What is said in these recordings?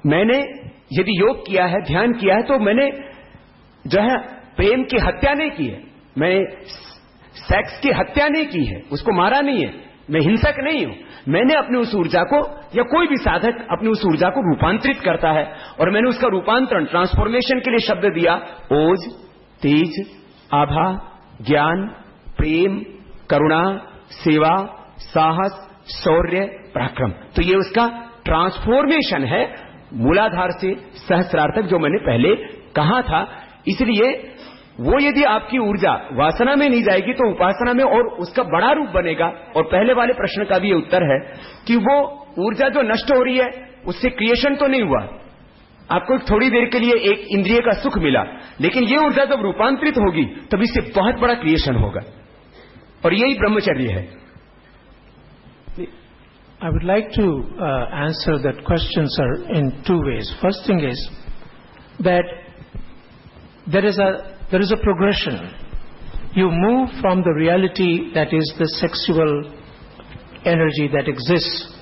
मैंने यदि योग किया है, ध्यान किया है, तो मैंने जो है प्रेम की हत्या नहीं की है, मैं सेक्स की हत्या नहीं की है, उसको मारा नहीं है, मैं हिंसक नहीं हूं। मैंने अपनी उस ऊर्जा को, या कोई भी साधक अपनी उस ऊर्जा को रूपांतरित करता है, और मैंने उसका रूपांतरण, ट्रांसफॉर्मेशन के लिए शब्द दिया ओज, तेज, आभा, ज्ञान, प्रेम, करुणा, सेवा, साहस, शौर्य, पराक्रम। तो ये उसका ट्रांसफॉर्मेशन है मूलाधार से सहस्रार्थक, जो मैंने पहले कहा था। इसलिए वो यदि आपकी ऊर्जा वासना में नहीं जाएगी तो उपासना में और उसका बड़ा रूप बनेगा। और पहले वाले प्रश्न का भी ये उत्तर है कि वो ऊर्जा जो नष्ट हो रही है उससे क्रिएशन तो नहीं हुआ, आपको थोड़ी देर के लिए एक इंद्रिय का सुख मिला, लेकिन ये ऊर्जा जब रूपांतरित होगी तब इससे बहुत बड़ा क्रिएशन होगा, और यही ब्रह्मचर्य है। I would like to answer that question, sir, in two ways. First thing is that there is a progression. You move from the reality that is the sexual energy that exists.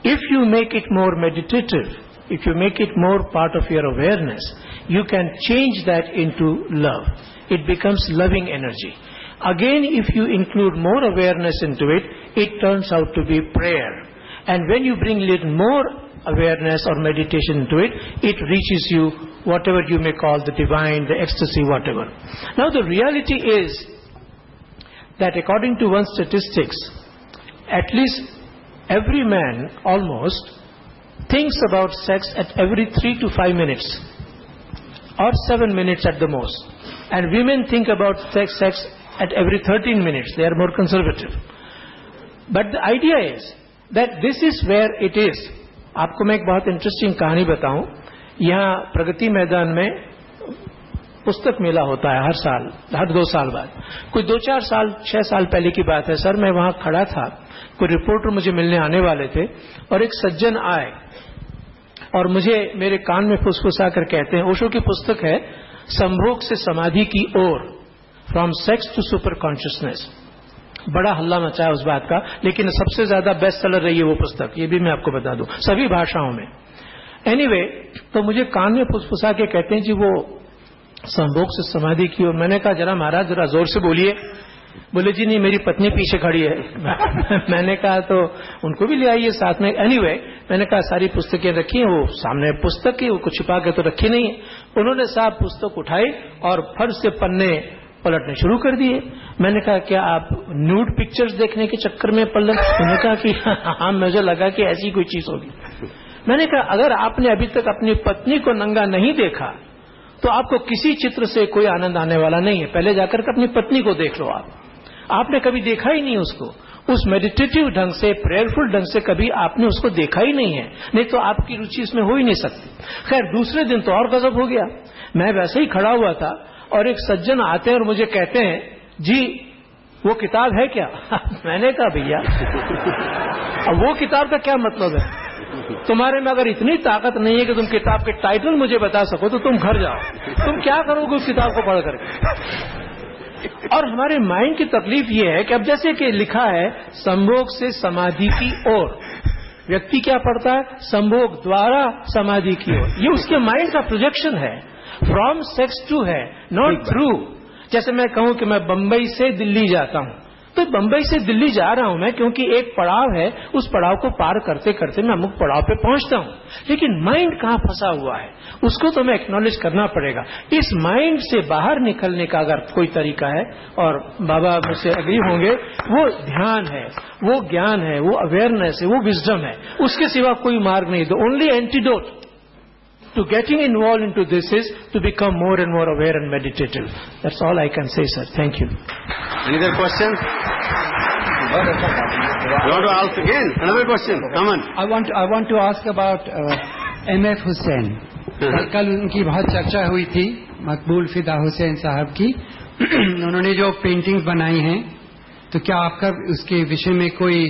If you make it more meditative, if you make it more part of your awareness, you can change that into love. It becomes loving energy. Again, if you include more awareness into it, it turns out to be prayer. And when you bring little more awareness or meditation into it, it reaches you, whatever you may call the divine, the ecstasy, whatever. Now the reality is that according to one statistics, at least every man almost thinks about sex at every 3 to 5 minutes or 7 minutes at the most. And women think about sex at every 13 minutes. They are more conservative. But the idea is that this is where it is. आपको मैं एक बहुत interesting कहानी बताऊं। यहाँ प्रगति मैदान में पुस्तक मेला होता है हर साल, हर 2 साल बाद। कोई 2-4 साल 6 साल पहले की बात है सर, मैं वहां खड़ा था, कोई रिपोर्टर मुझे मिलने आने वाले थे, और एक सज्जन आए और मुझे मेरे कान में फुसफुसा कर कहते हैं, ओशो की पुस्तक है संभोग से समाधि की ओर, from sex to super consciousness. बड़ा हल्ला मचा है उस बात का, लेकिन सबसे ज्यादा बेस्ट सेलर रही है वो पुस्तक, ये भी मैं आपको बता दूं, सभी भाषाओं में। एनीवे, तो मुझे कान में फुसफुसा के कहते हैं जी वो संभोग से समाधि की ओर। मैंने कहा जरा महाराज जरा जोर से बोलिए। बोले जी नहीं, मेरी पत्नी पीछे खड़ी है। मैंने कहा तो उनको भी ले आइए साथ में। एनीवे, मैंने कहा सारी पुस्तकें रखी हैं, वो सामने पुस्तक की, वो कुछ छिपा के तो रखी नहीं है। उन्होंने साहब पुस्तक उठाई और फर्श से पन्ने पलटने शुरू कर दिए। मैंने कहा क्या आप न्यूड पिक्चर्स देखने के चक्कर में पलट? उन्होंने कहा कि हाँ, मुझे लगा कि ऐसी कोई चीज होगी। मैंने कहा अगर आपने अभी तक अपनी पत्नी को नंगा नहीं देखा तो आपको किसी चित्र से कोई आनंद आने वाला नहीं है। पहले जाकर के अपनी पत्नी को देख लो। आपने कभी देखा ही नहीं उसको, उस मेडिटेटिव ढंग से, प्रेयरफुल ढंग से कभी आपने उसको देखा ही नहीं है, नहीं तो आपकी रुचि इसमें हो ही नहीं सकती। खैर दूसरे दिन तो और गजब हो गया। मैं वैसे ही खड़ा हुआ था और एक सज्जन आते हैं और मुझे कहते हैं जी वो किताब है क्या? मैंने कहा भैया अब वो किताब का क्या मतलब है? तुम्हारे में अगर इतनी ताकत नहीं है कि तुम किताब के टाइटल मुझे बता सको तो तुम घर जाओ, तुम क्या करोगे उस किताब को पढ़ करके? और हमारे माइंड की तकलीफ ये है कि अब जैसे कि लिखा है संभोग से समाधि की ओर, व्यक्ति क्या पढ़ता है? संभोग द्वारा समाधि की ओर। ये उसके माइंड का प्रोजेक्शन है, फ्रॉम सेक्स टू है, नॉट थ्रू। जैसे मैं कहूं कि मैं बंबई से दिल्ली जाता हूं, तो बंबई से दिल्ली जा रहा हूं मैं क्योंकि एक पड़ाव है, उस पड़ाव को पार करते करते मैं अमुक पड़ाव पे पहुंचता हूं। लेकिन माइंड कहां फंसा हुआ है उसको तो मैं एक्नॉलेज करना पड़ेगा। इस माइंड से बाहर निकलने का अगर कोई तरीका है, और बाबा मुझसे एग्री होंगे, वो ध्यान है, वो ज्ञान है, वो अवेयरनेस है, वो विजडम है, उसके सिवा कोई मार्ग नहीं। The only antidote to getting involved into this is to become more and more aware and meditative. That's all I can say, sir. Thank you. Any other questions? You want to ask again? Another question? Come on. I want to ask about M.F. Hussain. कल उनकी बहुत चर्चा हुई थी, मकबूल फिदा हुसैन साहब की। उन्होंने जो पेंटिंग्स बनाई हैं, तो क्या आपका उसके विषय में कोई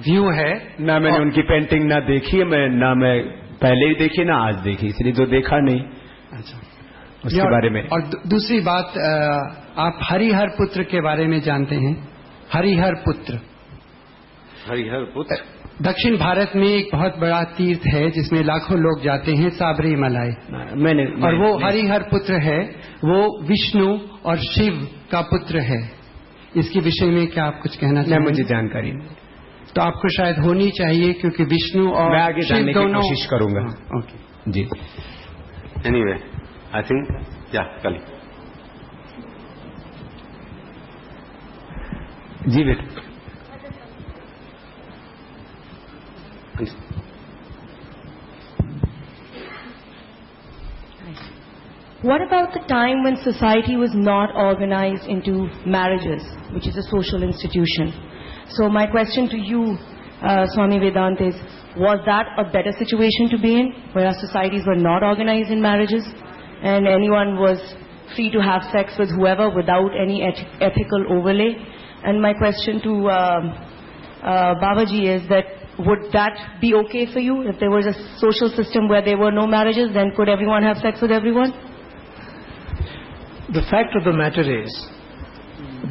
व्यू है? ना मैंने उनकी पेंटिंग ना देखी है, ना मैं पहले ही देखी ना आज देखी, इसलिए तो देखा नहीं। अच्छा, उसके बारे में। और दूसरी बात, आप हरिहर पुत्र के बारे में जानते हैं? हरिहर पुत्र, हरिहर पुत्र दक्षिण भारत में एक बहुत बड़ा तीर्थ है जिसमें लाखों लोग जाते हैं, साबरीमलाई। और वो हरिहर पुत्र है, वो विष्णु और शिव का पुत्र है। इसके विषय में क्या आप कुछ कहना चाहेंगे? मुझे जानकारी नहीं, तो आपको शायद होनी चाहिए, क्योंकि विष्णु और मैं आगे जानने की कोशिश करूंगा। ओके जी। एनीवे आई थिंक कल जी बेटा। What about the time when society was not organized into marriages, which is a social institution? So my question to you, Swami Vedanta, is, was that a better situation to be in, where our societies were not organized in marriages and anyone was free to have sex with whoever without any ethical overlay? And my question to Babaji is that, would that be okay for you? If there was a social system where there were no marriages, then could everyone have sex with everyone? The fact of the matter is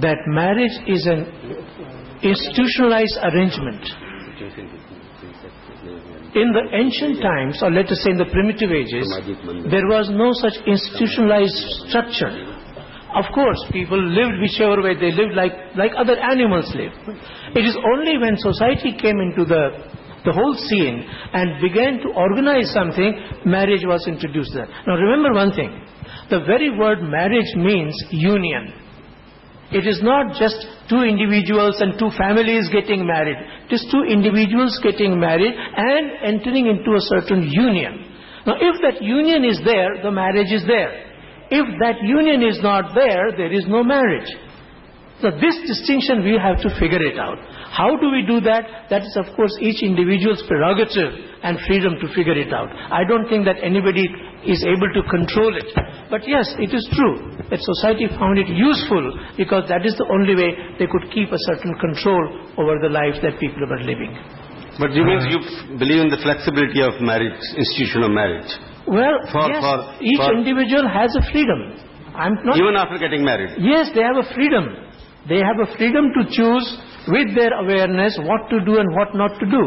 that marriage is an institutionalized arrangement. In the ancient times, or let us say in the primitive ages, there was no such institutionalized structure. Of course, people lived whichever way they lived, like other animals live. It is only when society came into the whole scene and began to organize something, marriage was introduced there. Now remember one thing, the very word marriage means union. It is not just two individuals and two families getting married. It is two individuals getting married and entering into a certain union. Now if that union is there, the marriage is there. If that union is not there, there is no marriage. So this distinction we have to figure it out. How do we do that? That is of course each individual's prerogative and freedom to figure it out. I don't think that anybody is able to control it. But yes, it is true that society found it useful because that is the only way they could keep a certain control over the life that people were living. But you mean you believe in the flexibility of marriage, institution of marriage? Well, each individual has a freedom. I'm not even after getting married. Yes, they have a freedom. They have a freedom to choose with their awareness what to do and what not to do.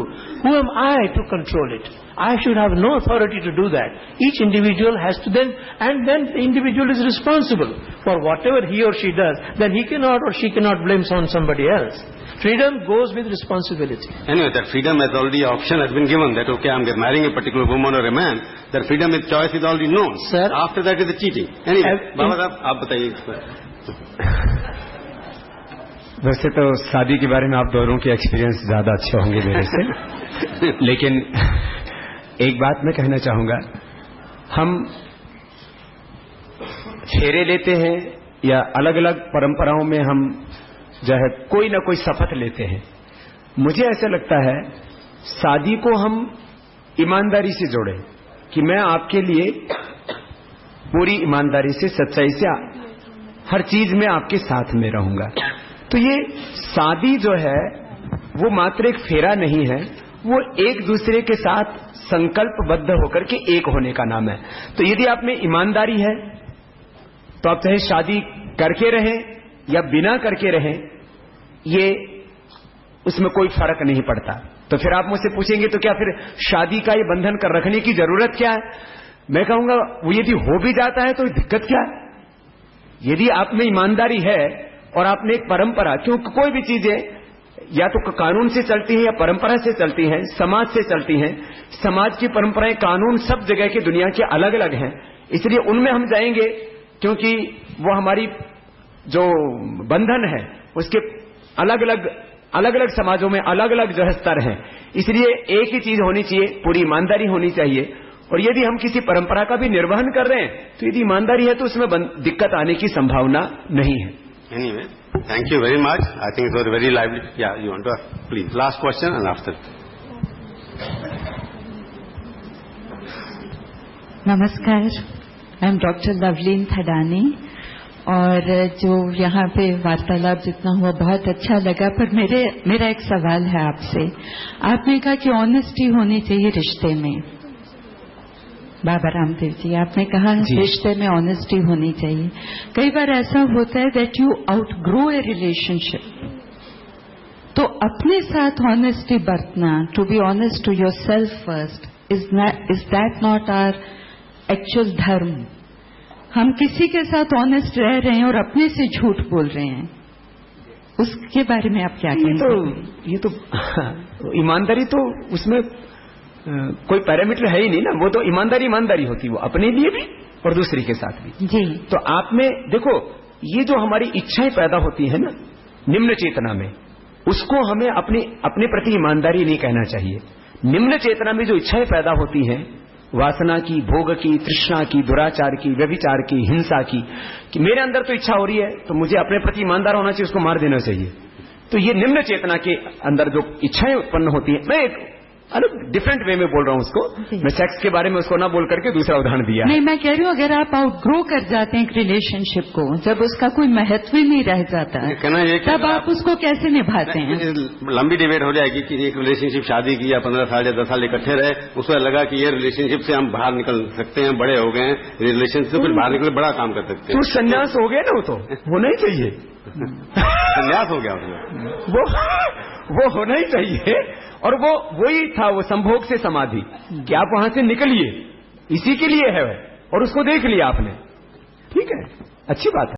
Who am I to control it? I should have no authority to do that. Each individual has to then the individual is responsible for whatever he or she does. Then he cannot or she cannot blame on somebody else. Freedom goes with responsibility. Anyway, that freedom has already, option has been given that okay, I'm marrying a particular woman or a man. That freedom of choice is already known. Sir, after that is the cheating. Anyway, Baba Sahab, aap bataiye. वैसे तो शादी के बारे में आप दोनों के experience ज्यादा अच्छे होंगे मेरे से, लेकिन एक बात मैं कहना चाहूंगा, हम फेरे लेते हैं या अलग अलग परंपराओं में हम जो है कोई ना कोई शपथ लेते हैं। मुझे ऐसा लगता है शादी को हम ईमानदारी से जोड़ें कि मैं आपके लिए पूरी ईमानदारी से, सच्चाई से हर चीज में आपके साथ में रहूंगा। तो ये शादी जो है वो मात्र एक फेरा नहीं है, वो एक दूसरे के साथ संकल्पबद्ध होकर के एक होने का नाम है। तो यदि आप में ईमानदारी है तो आप चाहे शादी करके रहें या बिना करके रहें, ये उसमें कोई फर्क नहीं पड़ता। तो फिर आप मुझसे पूछेंगे तो क्या फिर शादी का ये बंधन कर रखने की जरूरत क्या है? मैं कहूंगा वो यदि हो भी जाता है तो दिक्कत क्या है? यदि आप में ईमानदारी है और आपने एक परंपरा, क्योंकि कोई भी चीजें या तो कानून से चलती है या परंपरा से चलती है, समाज से चलती हैं। समाज की परंपराएं, कानून सब जगह की दुनिया के अलग अलग हैं, इसलिए उनमें हम जाएंगे क्योंकि वो हमारी जो बंधन है उसके अलग अलग समाजों में अलग अलग जो है स्तर हैं। इसलिए एक ही चीज होनी चाहिए, पूरी ईमानदारी होनी चाहिए। और यदि हम किसी परंपरा का भी निर्वहन कर रहे हैं तो यदि ईमानदारी है तो उसमें दिक्कत आने की संभावना नहीं है। Anyway, thank you very much. I think it was very lively. Yeah, you want to ask? Please, last question and after. नमस्कार, I am doctor Lovleen Thadani और जो यहाँ पे वार्तालाप जितना हुआ बहुत अच्छा लगा, पर मेरा एक सवाल है आपसे। आपने कहा कि ऑनेस्टी होनी चाहिए रिश्ते में। बाबा रामदेव जी, आपने कहा रिश्ते में ऑनेस्टी होनी चाहिए। कई बार ऐसा होता है that you outgrow a relationship तो अपने साथ ऑनेस्टी बरतना, to be honest to yourself first, is that not our actual धर्म? हम किसी के साथ ऑनेस्ट रह रहे हैं और अपने से झूठ बोल रहे हैं, उसके बारे में आप क्या कहेंगे? ये तो ईमानदारी तो उसमें कोई पैरामीटर है ही नहीं ना, वो तो ईमानदारी होती है, वो अपने लिए भी और दूसरे के साथ भी। जी। तो आप में देखो, ये जो हमारी इच्छाएं पैदा होती है ना निम्न चेतना में, उसको हमें अपने प्रति ईमानदारी नहीं कहना चाहिए। निम्न चेतना में जो इच्छाएं पैदा होती हैं, वासना की, भोग की, तृष्णा की, दुराचार की, व्यभिचार की, हिंसा की, कि मेरे अंदर तो इच्छा हो रही है तो मुझे अपने प्रति ईमानदार होना चाहिए, उसको मार देना चाहिए। तो ये निम्न चेतना के अंदर जो इच्छाएं उत्पन्न होती हैं, मैं एक अलग डिफरेंट वे में बोल रहा हूं उसको, मैं सेक्स के बारे में उसको ना बोल करके दूसरा उदाहरण दिया। नहीं, मैं कह रही हूँ अगर आप आउटग्रो कर जाते हैं एक रिलेशनशिप को, जब उसका कोई महत्व ही नहीं रह जाता है, तब आप उसको कैसे निभाते हैं? लंबी डिबेट हो जाएगी कि एक रिलेशनशिप शादी की या 15 साल या 10 साल इकट्ठे रहे, उसको लगा कि ये रिलेशनशिप से हम बाहर निकल सकते हैं, बड़े हो गए हैं, रिलेशनशिप से फिर बाहर निकल बड़ा काम कर सकते हैं। तो संन्यास हो गया ना, वो तो होना ही चाहिए। संन्यास हो गया उसमें, वो होना ही चाहिए। और वो वही था, वो संभोग से समाधि, कि आप वहां से निकलिए, इसी के लिए है, और उसको देख लिया आपने, ठीक है, अच्छी बात है।